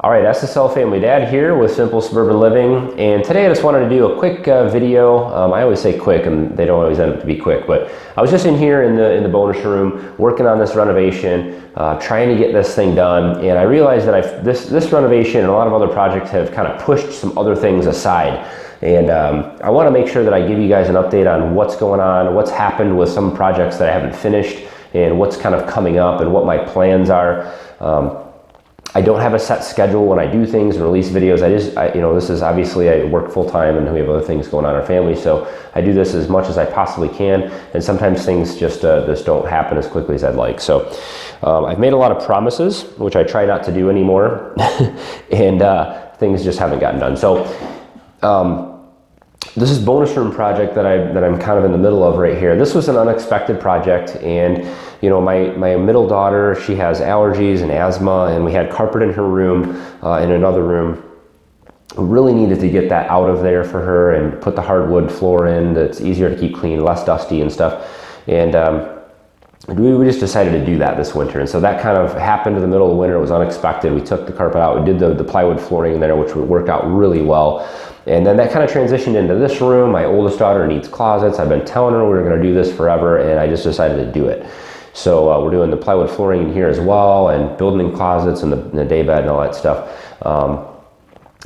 All right, SSL Family Dad here with Simple Suburban Living, and today I just wanted to do a quick video. I always say quick, and they don't always end up to be quick, but I was just in here in the bonus room working on this renovation, trying to get this thing done, and I realized that this renovation and a lot of other projects have kind of pushed some other things aside. And I want to make sure that I give you guys an update on what's going on, what's happened with some projects that I haven't finished, and what's kind of coming up and what my plans are. I don't have a set schedule when I do things and release videos. This is obviously, I work full time and we have other things going on in our family, so I do this as much as I possibly can, and sometimes things just don't happen as quickly as I'd like. So I've made a lot of promises, which I try not to do anymore, and things just haven't gotten done. So this is bonus room project that I'm kind of in the middle of right here. This was an unexpected project, and my middle daughter, she has allergies and asthma, and we had carpet in her room, in another room. We really needed to get that out of there for her and put the hardwood floor in that's easier to keep clean, less dusty and stuff. And we just decided to do that this winter, and so that kind of happened in the middle of the winter. It was unexpected. We took the carpet out, we did the plywood flooring in there, which would work out really well. And then that kind of transitioned into this room. My oldest daughter needs closets. I've been telling her we were going to do this forever, and I just decided to do it. So we're doing the plywood flooring in here as well, and building closets and the day bed and all that stuff.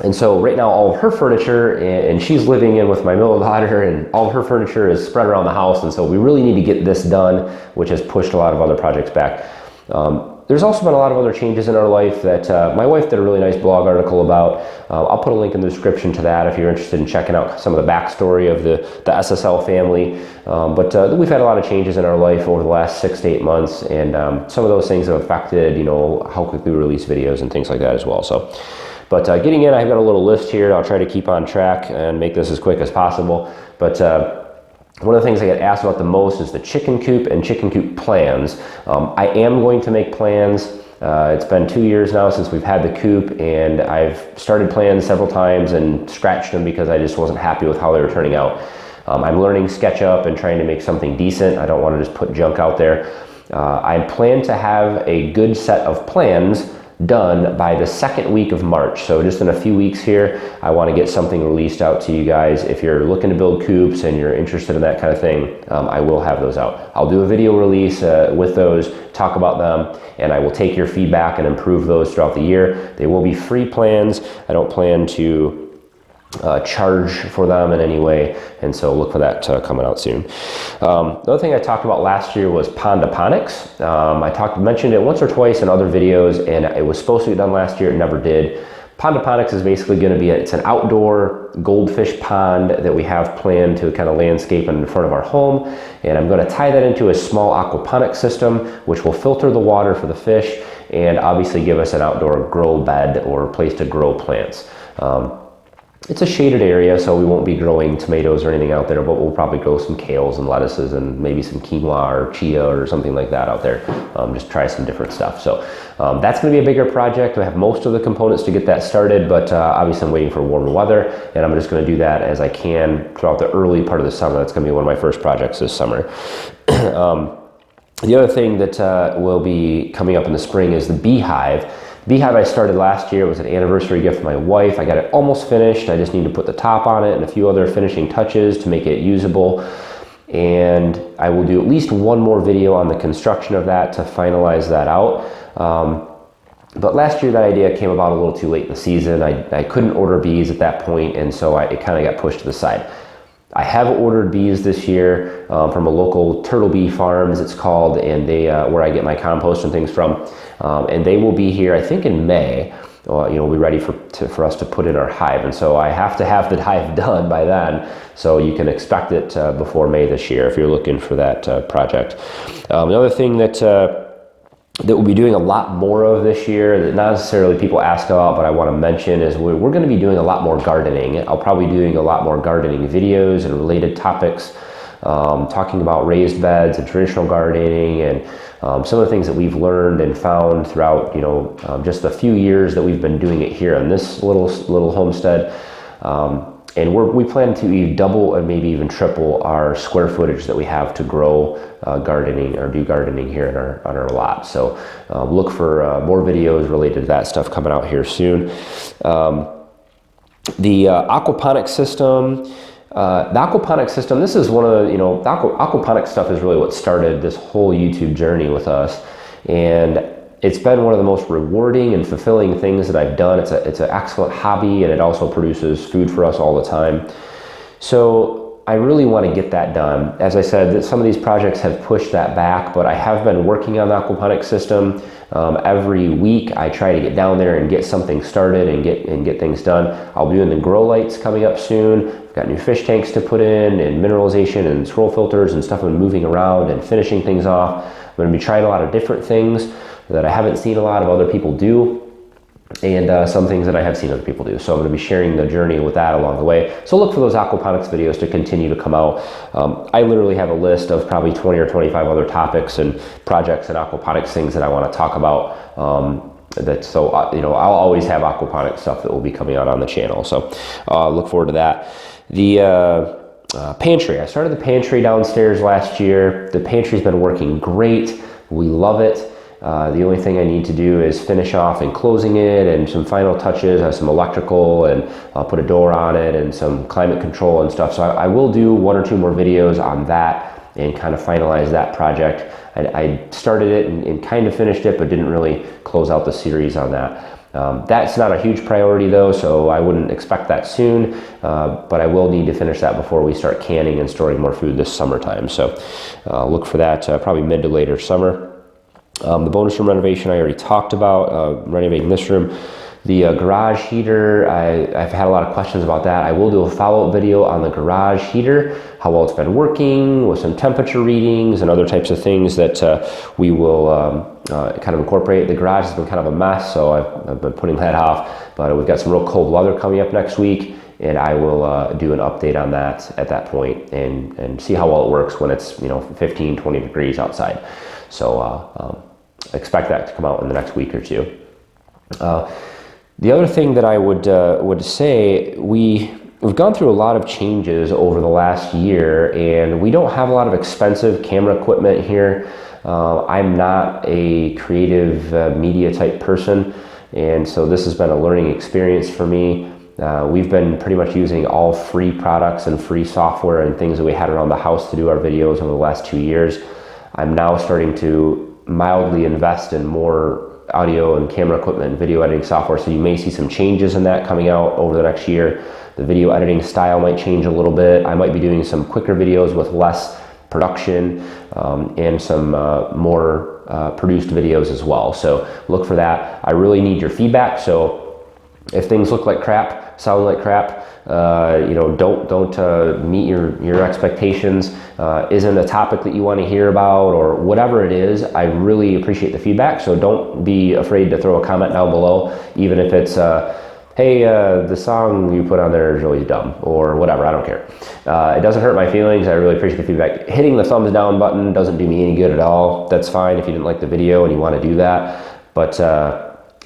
And so right now all of her furniture, and she's living in with my middle daughter, and all of her furniture is spread around the house, and so we really need to get this done, which has pushed a lot of other projects back. There's also been a lot of other changes in our life that my wife did a really nice blog article about. I'll put a link in the description to that if you're interested in checking out some of the backstory of the SSL family. But we've had a lot of changes in our life over the last 6 to 8 months, and some of those things have affected, how quickly we release videos and things like that as well. But getting in, I've got a little list here. I'll try to keep on track and make this as quick as possible. But one of the things I get asked about the most is the chicken coop and chicken coop plans. I am going to make plans. It's been 2 years now since we've had the coop, and I've started plans several times and scratched them because I just wasn't happy with how they were turning out. I'm learning SketchUp and trying to make something decent. I don't want to just put junk out there. I plan to have a good set of plans done by the second week of March. So just in a few weeks here, I want to get something released out to you guys. If you're looking to build coops and you're interested in that kind of thing, I will have those out. I'll do a video release with those, talk about them, and I will take your feedback and improve those throughout the year. They will be free plans. I don't plan to charge for them in any way, and so look for that coming out soon. The other thing I talked about last year was pondoponics. I mentioned it once or twice in other videos, and it was supposed to get done last year. It never did. Pondoponics is basically going to be it's an outdoor goldfish pond that we have planned to kind of landscape in front of our home, and I'm going to tie that into a small aquaponic system, which will filter the water for the fish and obviously give us an outdoor grow bed or place to grow plants. It's a shaded area, so we won't be growing tomatoes or anything out there, but we'll probably grow some kales and lettuces and maybe some quinoa or chia or something like that out there. Just try some different stuff. So that's going to be a bigger project. I have most of the components to get that started, but obviously I'm waiting for warmer weather, and I'm just going to do that as I can throughout the early part of the summer. That's going to be one of my first projects this summer. The other thing that will be coming up in the spring is the beehive. Beehive I started last year. It was an anniversary gift for my wife. I got it almost finished. I just need to put the top on it and a few other finishing touches to make it usable. And I will do at least one more video on the construction of that to finalize that out. But last year that idea came about a little too late in the season. I couldn't order bees at that point, and so it kind of got pushed to the side. I have ordered bees this year from a local turtle bee farm, as it's called, and they where I get my compost and things from. And they will be here, I think, in May. We'll be ready for us to put in our hive, and so I have to have the hive done by then. So you can expect it before May this year if you're looking for that project. Another thing that we'll be doing a lot more of this year that not necessarily people ask about, but I want to mention is we're going to be doing a lot more gardening. I'll probably be doing a lot more gardening videos and related topics, talking about raised beds and traditional gardening and some of the things that we've learned and found throughout just the few years that we've been doing it here on this little homestead. And we plan to double and maybe even triple our square footage that we have to grow gardening or do gardening here on our lot. So look for more videos related to that stuff coming out here soon. The aquaponics system. The aquaponics system, this is one of the, the aquaponics stuff is really what started this whole YouTube journey with us. And it's been one of the most rewarding and fulfilling things that I've done. It's an excellent hobby, and it also produces food for us all the time. So I really want to get that done. As I said, some of these projects have pushed that back, but I have been working on the aquaponics system. Every week I try to get down there and get something started and get things done. I'll be doing the grow lights coming up soon. I've got new fish tanks to put in, and mineralization and swirl filters and stuff. I'm moving around and finishing things off. I'm going to be trying a lot of different things that I haven't seen a lot of other people do, and some things that I have seen other people do. So I'm going to be sharing the journey with that along the way. So look for those aquaponics videos to continue to come out. I literally have a list of probably 20 or 25 other topics and projects and aquaponics things that I want to talk about. I'll always have aquaponics stuff that will be coming out on the channel. So look forward to that. The pantry. I started the pantry downstairs last year. The pantry's been working great. We love it. The only thing I need to do is finish off enclosing it and some final touches. I have some electrical, and I'll put a door on it and some climate control and stuff. So I will do 1 or 2 more videos on that and kind of finalize that project. I started it and kind of finished it, but didn't really close out the series on that. That's not a huge priority though, so I wouldn't expect that soon, but I will need to finish that before we start canning and storing more food this summertime. So look for that probably mid to later summer. The bonus room renovation I already talked about, renovating this room. The garage heater, I've had a lot of questions about that. I will do a follow-up video on the garage heater, how well it's been working with some temperature readings and other types of things that we will kind of incorporate. The garage has been kind of a mess, so I've been putting that off, but we've got some real cold weather coming up next week, and I will do an update on that at that point and see how well it works when it's 15, 20 degrees outside. So expect that to come out in the next week or two. The other thing that I would say, we've gone through a lot of changes over the last year, and we don't have a lot of expensive camera equipment here. I'm not a creative media type person, and so this has been a learning experience for me. We've been pretty much using all free products and free software and things that we had around the house to do our videos over the last 2 years. I'm now starting to mildly invest in more audio and camera equipment and video editing software, so you may see some changes in that coming out over the next year. The video editing style might change a little bit. I might be doing some quicker videos with less production and some more produced videos as well. So look for that. I really need your feedback. So if things look like crap, sound like crap, don't meet your expectations, isn't a topic that you want to hear about, or whatever it is, I really appreciate the feedback. So don't be afraid to throw a comment down below, even if it's hey, the song you put on there is really dumb, or whatever. I don't care. It doesn't hurt my feelings. I really appreciate the feedback. Hitting the thumbs down button doesn't do me any good at all. That's fine if you didn't like the video and you want to do that, but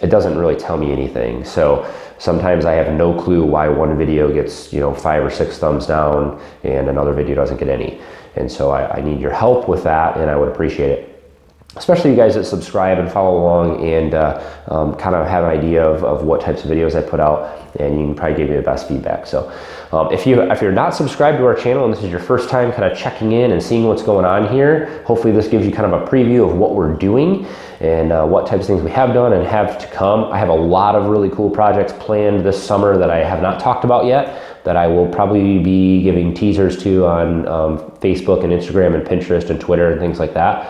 it doesn't really tell me anything. So sometimes I have no clue why one video gets 5 or 6 thumbs down and another video doesn't get any. And so I need your help with that, and I would appreciate it. Especially you guys that subscribe and follow along and kind of have an idea of what types of videos I put out, and you can probably give me the best feedback. So if you're not subscribed to our channel and this is your first time kind of checking in and seeing what's going on here, hopefully this gives you kind of a preview of what we're doing and what types of things we have done and have to come. I have a lot of really cool projects planned this summer that I have not talked about yet, that I will probably be giving teasers to on Facebook and Instagram and Pinterest and Twitter and things like that.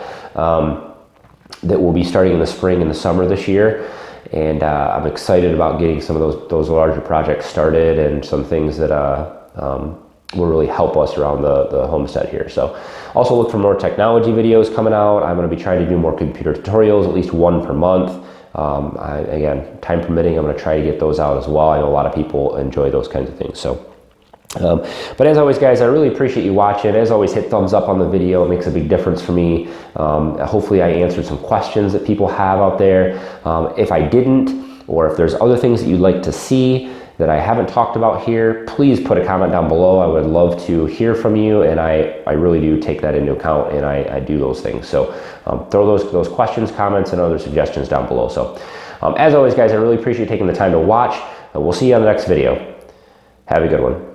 That will be starting in the spring and the summer this year, and I'm excited about getting some of those larger projects started and some things that will really help us around the homestead here. So also look for more technology videos coming out. I'm going to be trying to do more computer tutorials, at least 1 per month. Again, time permitting, I'm going to try to get those out as well. I know a lot of people enjoy those kinds of things. So. But as always, guys, I really appreciate you watching. As always, hit thumbs up on the video. It makes a big difference for me. Hopefully I answered some questions that people have out there. If I didn't, or if there's other things that you'd like to see, that I haven't talked about here, please put a comment down below. I would love to hear from you, and I really do take that into account, and I do those things. So throw those questions, comments, and other suggestions down below. So as always, guys, I really appreciate taking the time to watch. We'll see you on the next video. Have a good one.